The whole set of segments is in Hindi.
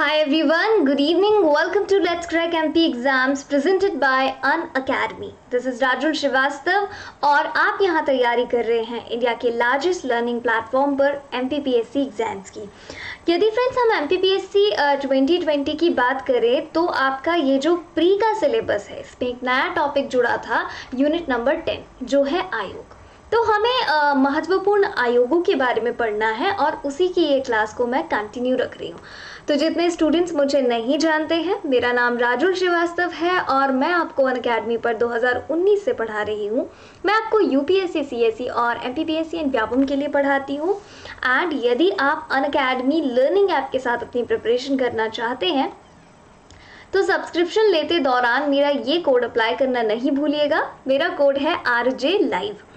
Hi everyone, good evening. Welcome to Let's Crack MP Exams presented by Unacademy. This is Rajul Srivastav और आप यहाँ तैयारी कर रहे हैं इंडिया के लार्जेस्ट लर्निंग प्लेटफॉर्म पर MPPSC एग्जाम्स की। यदि फ्रेंड्स हम MPPSC 2020 की बात करें तो आपका ये जो प्री का सिलेबस है इसमें एक नया टॉपिक जुड़ा था, यूनिट नंबर 10 जो है आयोग। तो हमें महत्वपूर्ण आयोगों के बारे में पढ़ना है और उसी की ये क्लास को मैं कंटिन्यू रख रही हूँ। तो जितने स्टूडेंट्स मुझे नहीं जानते हैं, मेरा नाम राजुल श्रीवास्तव है और मैं आपको अनअकैडमी पर 2019 से पढ़ा रही हूँ। मैं आपको यूपीएससी, सीएसई और एमपीपीएससी एंड व्यापम के लिए पढ़ाती हूँ। एंड यदि आप अनअकैडमी लर्निंग ऐप के साथ अपनी प्रिपरेशन करना चाहते हैं तो सब्सक्रिप्शन लेते दौरान मेरा ये कोड अप्लाई करना नहीं भूलिएगा। मेरा कोड है RJ Live।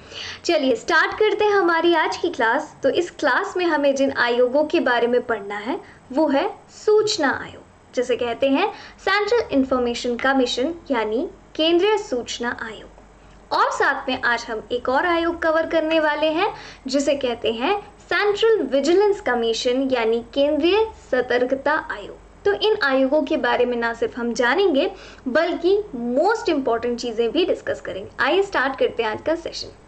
चलिए स्टार्ट करते हैं हमारी आज की क्लास। तो इस क्लास में हमें जिन आयोगों के बारे में पढ़ना है वो है सूचना आयोग, जिसे कहते हैं सेंट्रल इंफॉर्मेशन कमीशन यानी केंद्रीय सूचना आयोग। और साथ में आज हम एक और आयोग कवर करने वाले हैं जिसे कहते हैं सेंट्रल विजिलेंस कमीशन यानी केंद्रीय सतर्कता आयोग। तो इन आयोगों के बारे में ना सिर्फ हम जानेंगे बल्कि मोस्ट इंपॉर्टेंट चीजें भी डिस्कस करेंगे। आइए स्टार्ट करते हैं आज का सेशन।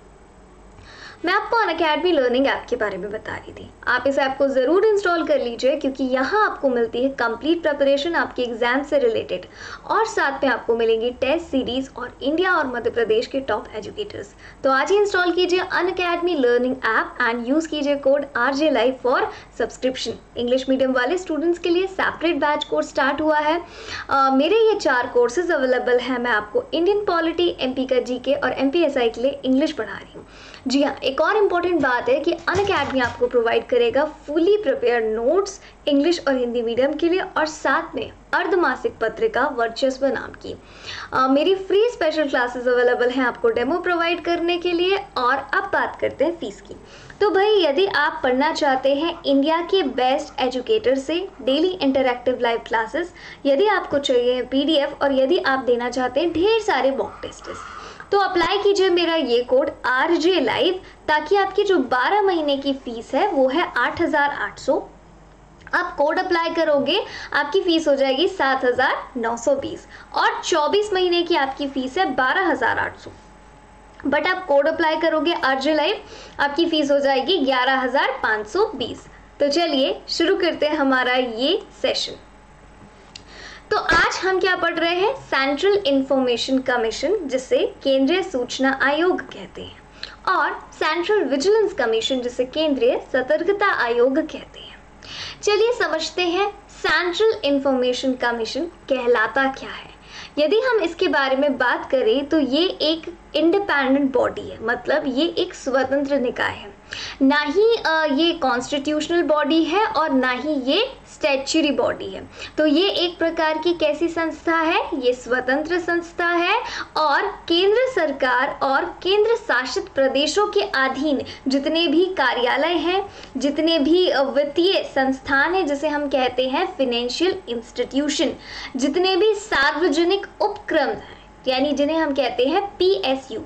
मैं आपको अनअकैडमी लर्निंग ऐप के बारे में बता रही थी। आप इस ऐप को ज़रूर इंस्टॉल कर लीजिए क्योंकि यहाँ आपको मिलती है कंप्लीट प्रिपरेशन आपके एग्जाम से रिलेटेड और साथ में आपको मिलेंगी टेस्ट सीरीज और इंडिया और मध्य प्रदेश के टॉप एजुकेटर्स। तो आज ही इंस्टॉल कीजिए Unacademy learning app and use कीजिए code RJ Live for subscription. English medium वाले स्टूडेंट्स के लिए सेपरेट बैच कोर्स स्टार्ट हुआ है। मेरे ये 4 कोर्सेज अवेलेबल हैं। मैं आपको इंडियन पॉलिटी, MP का GK और MPSI के लिए इंग्लिश पढ़ा रही हूँ। जी हाँ, एक और इम्पॉर्टेंट बात है कि अनअकैडमी आपको प्रोवाइड करेगा फुली प्रिपेयर्ड नोट्स इंग्लिश और हिंदी मीडियम के लिए और साथ में अर्धमासिक पत्रिका वर्चस्व नाम की। मेरी फ्री स्पेशल क्लासेस अवेलेबल हैं आपको डेमो प्रोवाइड करने के लिए। और अब बात करते हैं फीस की। तो भाई यदि आप पढ़ना चाहते हैं इंडिया के बेस्ट एजुकेटर से डेली इंटरैक्टिव लाइव क्लासेस, यदि आपको चाहिए PDF और यदि आप देना चाहते हैं ढेर सारे मॉक टेस्ट्स, तो अप्लाई कीजिए मेरा ये कोड RJ Live ताकि आपकी जो 12 महीने की फीस है वो है 8,800। आप कोड अप्लाई करोगे आपकी फीस हो जाएगी 7,920 और 24 महीने की आपकी फीस है 12,800। बट आप कोड अप्लाई करोगे RJ Live, आपकी फीस हो जाएगी 11,520। तो चलिए शुरू करते हैं हमारा ये सेशन। तो आज हम क्या पढ़ रहे हैं? सेंट्रल इंफॉर्मेशन कमीशन जिसे केंद्रीय सूचना आयोग कहते हैं और सेंट्रल विजिलेंस कमीशन जिसे केंद्रीय सतर्कता आयोग कहते हैं। चलिए समझते हैं सेंट्रल इंफॉर्मेशन कमीशन कहलाता क्या है। यदि हम इसके बारे में बात करें तो ये एक इंडिपेंडेंट बॉडी है, मतलब ये एक स्वतंत्र निकाय है। ना ही ये कॉन्स्टिट्यूशनल बॉडी है और ना ही ये स्टैच्यूटरी बॉडी है। तो ये एक प्रकार की कैसी संस्था है? ये स्वतंत्र संस्था है और केंद्र सरकार और केंद्र शासित प्रदेशों के अधीन जितने भी कार्यालय हैं, जितने भी वित्तीय संस्थान हैं जिसे हम कहते हैं फाइनेंशियल इंस्टीट्यूशन, जितने भी सार्वजनिक उपक्रम हैं यानी जिन्हें हम कहते हैं PSU,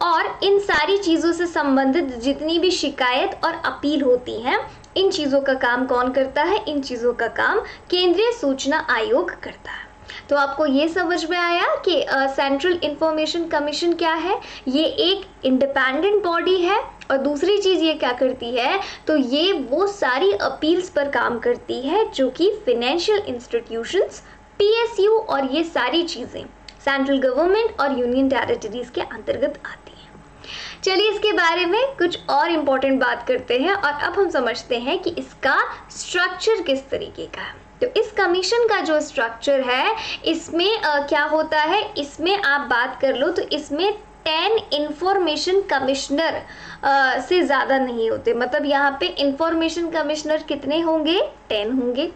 और इन सारी चीज़ों से संबंधित जितनी भी शिकायत और अपील होती हैं, इन चीज़ों का काम कौन करता है? इन चीज़ों का काम केंद्रीय सूचना आयोग करता है। तो आपको ये समझ में आया कि सेंट्रल इंफॉर्मेशन कमीशन क्या है? ये एक इंडिपेंडेंट बॉडी है और दूसरी चीज़ ये क्या करती है? तो ये वो सारी अपील्स पर काम करती है जो कि फाइनेंशियल इंस्टीट्यूशंस, PSU और ये सारी चीज़ें सेंट्रल गवर्नमेंट और यूनियन टेरिटरीज के अंतर्गत आती हैं। चलिए इसके बारे में कुछ और इम्पोर्टेंट बात करते हैं और अब हम समझते हैं कि इसका स्ट्रक्चर किस तरीके का है। तो इस कमीशन का जो स्ट्रक्चर है इसमें क्या होता है? इसमें आप बात कर लो तो इसमें 10 इंफॉर्मेशन कमिश्नर से ज़्यादा नहीं होते। मतलब यहाँ पे इंफॉर्मेशन कमिश्नर कितने होंगे? 10 होंगे।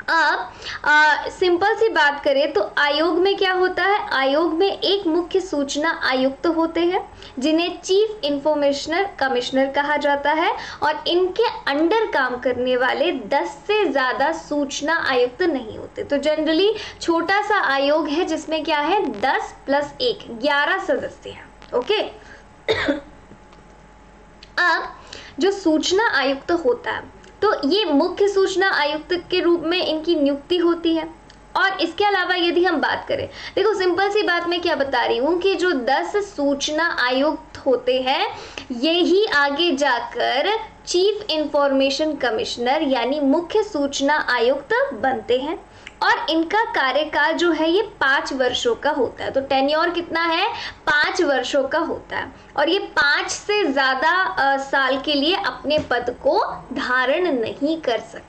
अब सिंपल सी बात करें तो आयोग में क्या होता है? आयोग में एक मुख्य सूचना आयुक्त होते हैं जिन्हें चीफ इंफॉर्मेशनर कमिश्नर कहा जाता है और इनके अंडर काम करने वाले 10 से ज़्यादा सूचना आयुक्त नहीं होते। तो जनरली छोटा सा आयोग है जिसमें क्या है 10 + 1 11 सदस्य हैं। ओके अब जो सूचना आयुक्त होता है तो ये मुख्य सूचना आयुक्त के रूप में इनकी नियुक्ति होती है। और इसके अलावा यदि हम बात करें, देखो सिंपल सी बात मैं क्या बता रही हूँ कि जो 10 सूचना आयुक्त होते हैं यही आगे जाकर चीफ इंफॉर्मेशन कमिश्नर यानी मुख्य सूचना आयुक्त बनते हैं और इनका कार्यकाल जो है ये 5 वर्षों का होता है। तो टेन्योर कितना है, 5 वर्षों का होता है और ये 5 से ज़्यादा साल के लिए अपने पद को धारण नहीं कर सकते।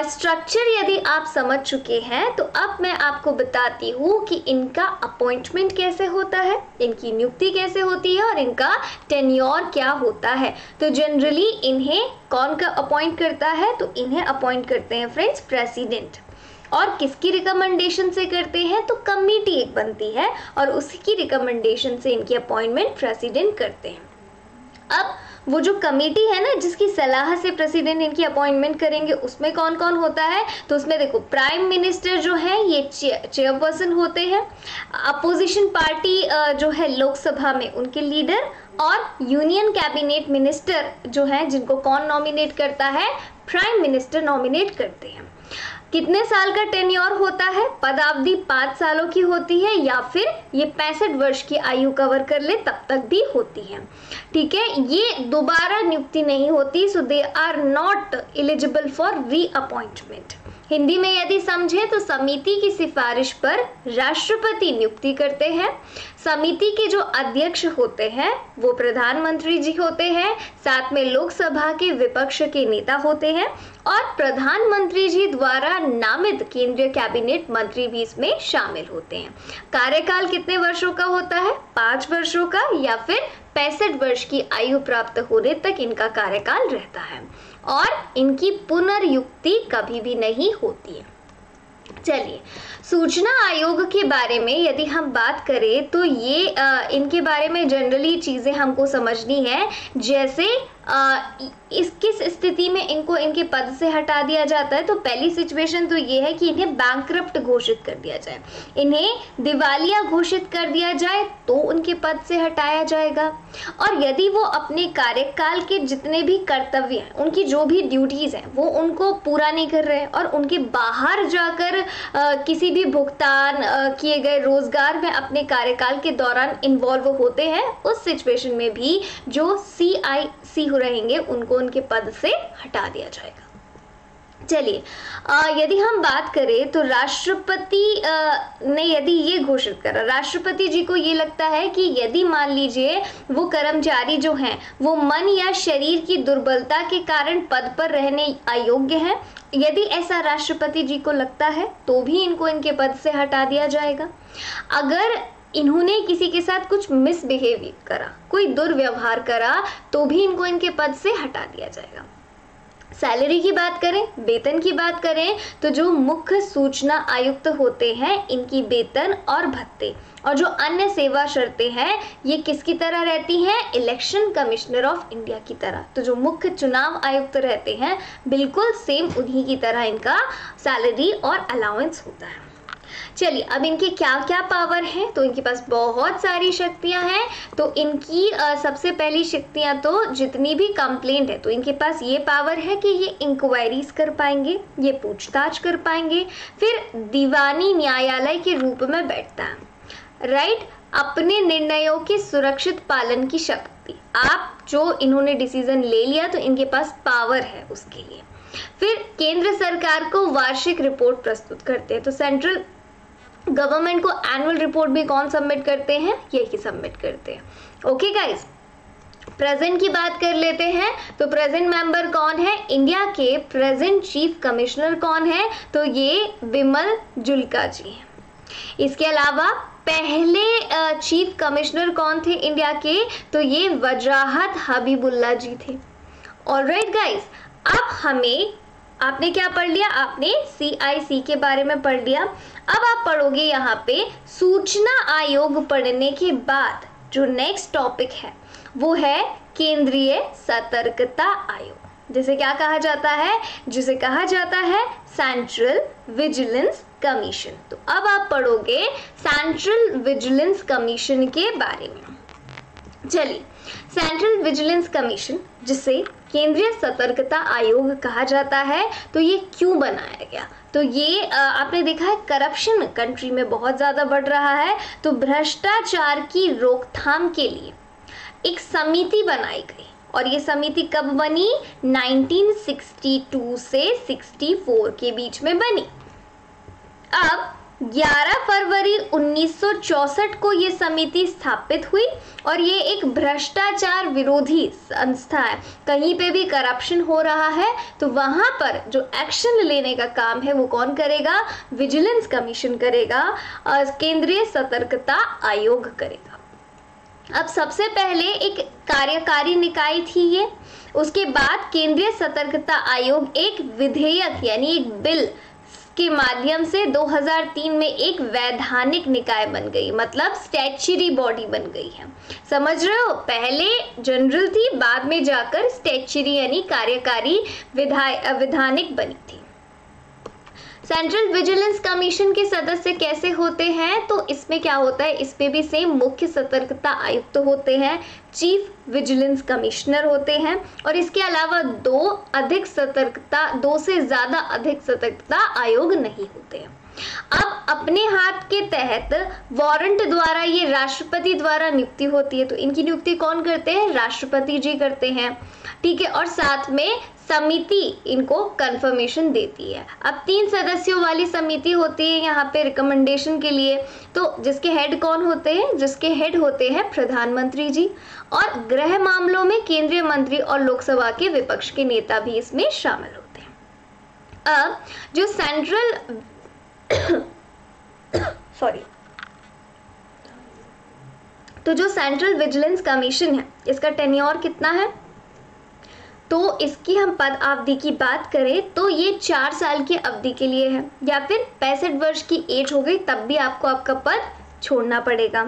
स्ट्रक्चर यदि आप समझ चुके हैं तो अब मैं आपको बताती हूँ कि इनका अपॉइंटमेंट कैसे होता है, इनकी नियुक्ति कैसे होती है और इनका टेन्योर क्या होता है। तो जनरली इन्हें कौन का अपॉइंट करता है, तो इन्हें अपॉइंट करते हैं फ्रेंड्स प्रेसिडेंट। और किसकी रिकमेंडेशन से करते हैं, तो कमेटी एक बनती है और उसकी रिकमेंडेशन से इनकी अपॉइंटमेंट प्रेसिडेंट करते हैं। अब वो जो कमेटी है ना जिसकी सलाह से प्रेसिडेंट इनकी अपॉइंटमेंट करेंगे उसमें कौन कौन होता है, तो उसमें देखो प्राइम मिनिस्टर जो है ये चेयरपर्सन होते हैं, अपोजिशन पार्टी जो है लोकसभा में उनके लीडर और यूनियन कैबिनेट मिनिस्टर जो है जिनको कौन नॉमिनेट करता है, प्राइम मिनिस्टर नॉमिनेट करते हैं। कितने साल का टेन्योर होता है, पदावधि 5 सालों की होती है या फिर ये 65 वर्ष की आयु कवर कर ले तब तक भी होती है। ठीक है, ये दोबारा नियुक्ति नहीं होती, so they are not eligible for reappointment. Hindi में यदि समझे तो समिति की सिफारिश पर राष्ट्रपति नियुक्ति करते हैं। समिति के जो अध्यक्ष होते हैं वो प्रधानमंत्री जी होते हैं, साथ में लोकसभा के विपक्ष के नेता होते हैं और प्रधानमंत्री जी द्वारा नामित केंद्रीय कैबिनेट मंत्री भी इसमें शामिल होते हैं। कार्यकाल कितने वर्षों का होता है, 5 वर्षों का या फिर 65 वर्ष की आयु प्राप्त होने तक इनका कार्यकाल रहता है और इनकी पुनर्नियुक्ति कभी भी नहीं होती है। चलिए, सूचना आयोग के बारे में यदि हम बात करें तो ये इनके बारे में जनरली चीज़ें हमको समझनी है। जैसे इस किस स्थिति में इनको इनके पद से हटा दिया जाता है, तो पहली सिचुएशन तो ये है कि इन्हें बैंकरप्ट घोषित कर दिया जाए, इन्हें दिवालिया घोषित कर दिया जाए तो उनके पद से हटाया जाएगा। और यदि वो अपने कार्यकाल के जितने भी कर्तव्य हैं, उनकी जो भी ड्यूटीज़ हैं वो उनको पूरा नहीं कर रहे हैं और उनके बाहर जाकर किसी भी भुगतान किए गए रोजगार में अपने कार्यकाल के दौरान इन्वॉल्व होते हैं, उस सिचुएशन में भी जो CIC रहेंगे उनको उनके पद से हटा दिया जाएगा। चलिए, यदि हम बात करें तो राष्ट्रपति ने यदि ये घोषित करा, राष्ट्रपति जी को ये लगता है कि यदि मान लीजिए वो कर्मचारी जो हैं वो मन या शरीर की दुर्बलता के कारण पद पर रहने अयोग्य हैं, यदि ऐसा राष्ट्रपति जी को लगता है तो भी इनको इनके पद से हटा दिया जाएगा। अगर इन्होंने किसी के साथ कुछ मिसबिहेवियर करा, कोई दुर्व्यवहार करा, तो भी इनको इनके पद से हटा दिया जाएगा। सैलरी की बात करें, वेतन की बात करें, तो जो मुख्य सूचना आयुक्त होते हैं इनकी वेतन और भत्ते और जो अन्य सेवा शर्तें हैं ये किसकी तरह रहती हैं, इलेक्शन कमिश्नर ऑफ इंडिया की तरह। तो जो मुख्य चुनाव आयुक्त रहते हैं बिल्कुल सेम उन्हीं की तरह इनका सैलरी और अलाउंस होता है। चलिए, अब इनके क्या क्या पावर हैं, तो इनके पास बहुत सारी शक्तियां हैं। तो इनकी सबसे पहली शक्तियां तो जितनी भी कंप्लेंट है तो इनके पास ये पावर है कि ये इंक्वायरीज कर पाएंगे, ये पूछताछ कर पाएंगे, फिर दीवानी न्यायालय के रूप में बैठता है, राइट। अपने निर्णयों के सुरक्षित पालन की शक्ति, आप जो इन्होंने डिसीजन ले लिया तो इनके पास पावर है उसके लिए। फिर केंद्र सरकार को वार्षिक रिपोर्ट प्रस्तुत करते हैं, तो सेंट्रल गवर्नमेंट को एनुअल रिपोर्ट भी कौन सबमिट करते हैं, यही सबमिट करते हैं। ओके गाइस, प्रेजेंट की बात कर लेते हैं। तो प्रेजेंट मेंबर कौन है, इंडिया के प्रेजेंट चीफ कमिश्नर कौन है, तो ये बिमल जुल्का जी हैं। इसके अलावा पहले चीफ कमिश्नर कौन थे इंडिया के, तो ये वजाहत हबीबुल्ला जी थे। ऑलराइट गाइस, अब आपने क्या पढ़ लिया, आपने CIC के बारे में पढ़ लिया। अब आप पढ़ोगे यहाँ पे सूचना आयोग पढ़ने के बाद जो नेक्स्ट टॉपिक है वो है केंद्रीय सतर्कता आयोग, जिसे क्या कहा जाता है, जिसे कहा जाता है सेंट्रल विजिलेंस कमीशन। तो अब आप पढ़ोगे सेंट्रल विजिलेंस कमीशन के बारे में। चलिए, सेंट्रल विजिलेंस कमीशन जिसे केंद्रीय सतर्कता आयोग कहा जाता है। तो ये क्यों बनाया गया? तो ये आपने देखा है करप्शन कंट्री में बहुत ज़्यादा बढ़ रहा है, तो भ्रष्टाचार की रोकथाम के लिए एक समिति बनाई गई। और ये समिति कब बनी? 1962 से 64 के बीच में बनी। अब 11 फरवरी 1964 को ये समिति स्थापित हुई और ये एक भ्रष्टाचार विरोधी संस्था है। कहीं पे भी करप्शन हो रहा है तो वहां पर जो एक्शन लेने का काम है वो कौन करेगा? विजिलेंस कमीशन करेगा और केंद्रीय सतर्कता आयोग करेगा। अब सबसे पहले एक कार्यकारी निकाय थी ये, उसके बाद केंद्रीय सतर्कता आयोग एक विधेयक यानी एक बिल के माध्यम से 2003 में एक वैधानिक निकाय बन गई, मतलब स्टैच्यूटरी बॉडी बन गई है। समझ रहे हो? पहले जनरल थी, बाद में जाकर स्टैच्यूटरी यानी कार्यकारी विधानिक बनी थी। सेंट्रल विजिलेंस कमीशन के सदस्य कैसे होते हैं? तो इसमें क्या होता है, इस पे भी सेम मुख्य सतर्कता आयुक्त होते हैं, चीफ विजिलेंस कमिश्नर होते हैं और इसके अलावा दो से ज्यादा अधिक सतर्कता आयोग नहीं होते हैं। अब अपने हाथ के तहत वारंट द्वारा ये राष्ट्रपति द्वारा नियुक्ति होती है, तो इनकी नियुक्ति कौन करते हैं? राष्ट्रपति जी करते हैं, ठीक है। और साथ में समिति इनको कंफर्मेशन देती है। अब 3 सदस्यों वाली समिति होती है यहाँ पे रिकमेंडेशन के लिए, तो जिसके हेड कौन होते हैं? जिसके हेड होते हैं प्रधानमंत्री जी, और गृह मामलों में केंद्रीय मंत्री और लोकसभा के विपक्ष के नेता भी इसमें शामिल होते हैं। अब जो सेंट्रल तो जो सेंट्रल विजिलेंस कमीशन है इसका टेन्योर कितना है? तो इसकी हम पद अवधि की बात करें तो ये 4 साल की अवधि के लिए है, या फिर 65 वर्ष की एज हो गई तब भी आपको आपका पद छोड़ना पड़ेगा।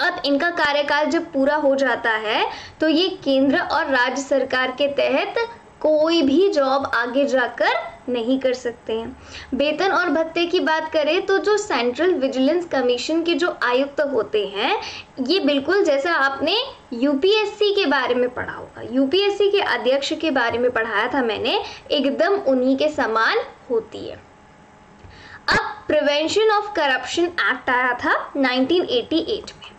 अब इनका कार्यकाल जब पूरा हो जाता है तो ये केंद्र और राज्य सरकार के तहत कोई भी जॉब आगे जाकर नहीं कर सकते हैं। वेतन और भत्ते की बात करें तो जो सेंट्रल विजिलेंस कमीशन के जो आयुक्त होते हैं ये बिल्कुल जैसा आपने यूपीएससी के बारे में पढ़ा होगा, यूपीएससी के अध्यक्ष के बारे में पढ़ाया था मैंने, एकदम उन्हीं के समान होती है। अब प्रिवेंशन ऑफ करप्शन एक्ट आया था 1988 में।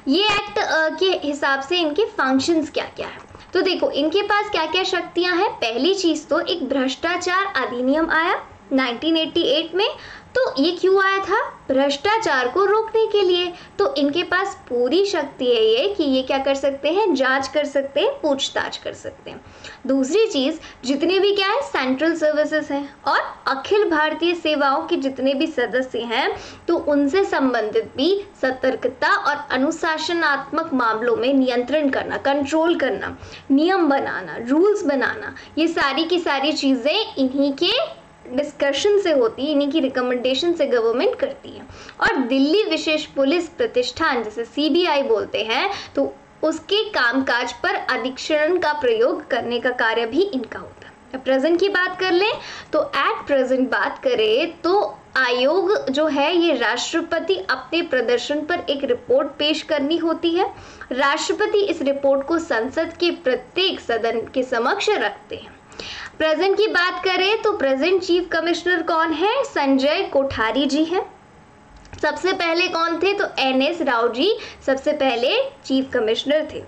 ये एक्ट के हिसाब से इनके फंक्शंस क्या क्या है, तो देखो इनके पास क्या क्या शक्तियां हैं। पहली चीज तो एक भ्रष्टाचार अधिनियम आया 1988 में, तो ये क्यों आया था? भ्रष्टाचार को रोकने के लिए। तो इनके पास पूरी शक्ति है ये कि ये क्या कर सकते हैं? जांच कर सकते हैं, पूछताछ कर सकते हैं। दूसरी चीज, जितने भी क्या है सेंट्रल सर्विसेज हैं और अखिल भारतीय सेवाओं के जितने भी सदस्य हैं तो उनसे संबंधित भी सतर्कता और अनुशासनात्मक मामलों में नियंत्रण करना, कंट्रोल करना, नियम बनाना, रूल्स बनाना, ये सारी की सारी चीजें इन्हीं के डिस्कशन से होती है, इन्हीं की रिकमेंडेशन से गवर्नमेंट करती है। और दिल्ली विशेष पुलिस प्रतिष्ठान जिसे सीबीआई बोलते हैं तो उसके कामकाज पर अधिक्षरण का प्रयोग करने का कार्य भी इनका होता है। प्रेजेंट की बात कर लें तो एट प्रेजेंट बात करें तो आयोग जो है ये राष्ट्रपति अपने प्रदर्शन पर एक रिपोर्ट पेश करनी होती है। राष्ट्रपति इस रिपोर्ट को संसद के प्रत्येक सदन के समक्ष रखते हैं। प्रेजेंट की बात करें तो प्रेजेंट चीफ कमिश्नर कौन है? संजय कोठारी जी हैं। सबसे पहले कौन थे? तो NS राव जी सबसे पहले चीफ कमिश्नर थे।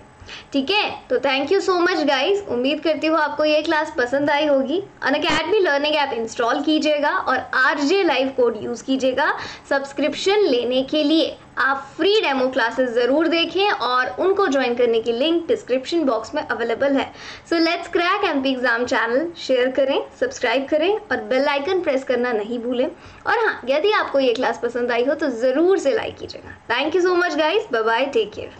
ठीक है, तो thank you so much guys. उम्मीद करती हूँ आपको ये क्लास पसंद आई होगी। अनअकैडमी लर्निंग ऐप इंस्टॉल कीजिएगा और RJ लाइव कोड यूज कीजिएगा। सब्सक्रिप्शन लेने के लिए आप फ्री डेमो क्लासेस जरूर देखें और उनको ज्वाइन करने की लिंक डिस्क्रिप्शन बॉक्स में अवेलेबल है। So let's crack MP exam channel share करें, सब्सक्राइब करें और बेल आइकन प्रेस करना नहीं भूलें। और हाँ, यदि आपको ये क्लास पसंद आई हो तो जरूर से लाइक कीजिएगा। Thank you so much guys, bye bye, take care.